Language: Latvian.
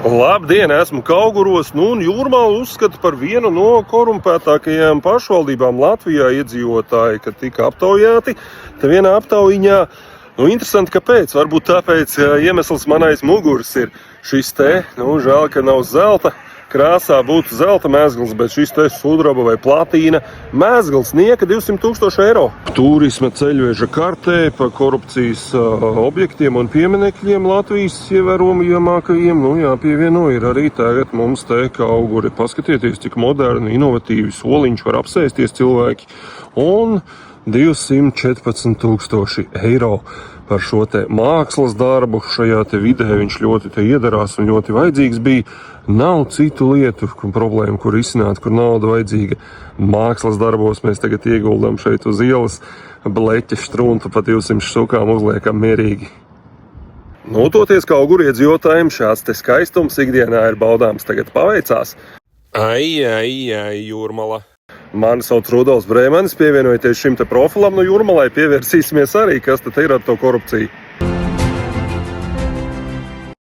Labdien, esmu Kauguros, un Jūrmālu uzskata par vienu no korumpētākajām pašvaldībām Latvijā. Iedzīvotāji, kad tika aptaujāti, te vienā aptaujiņā, interesanti, kāpēc, varbūt tāpēc iemesls man aiz muguras ir šis te, žēl, ka nav zelta krāsā, būtu zelta mēzgls, bet šis te sudraba vai platīna mēzgls nieka 200 000 eiro. Turisma ceļveža kartē pa korupcijas objektiem un pieminekļiem Latvijas ievērojamākajiem, jāpievieno ir arī tagad mums te Kauguri. Paskatieties, cik moderni, inovatīvi soliņš var apsēsties cilvēki, un 214 000 eiro par šo te mākslas darbu. Šajā te vidē viņš ļoti te iedarās un ļoti vajadzīgs bija. Nav citu lietu, problēmu, kur izsināt, kur nauda vajadzīga. Mākslas darbos mēs tagad ieguldam šeit uz ielas bleķa štruntu pa 200 štukām uzliekam mierīgi. Toties Kauguru iedzīvotājiem šāds te skaistums ikdienā ir baudāms, tagad paveicās. Ai, Jūrmala. Mani sauc Rudolfs Brēmanis, pievienojieties šim te profilam no Jūrmalai, pievērsīsimies arī, kas te ir ar to korupciju.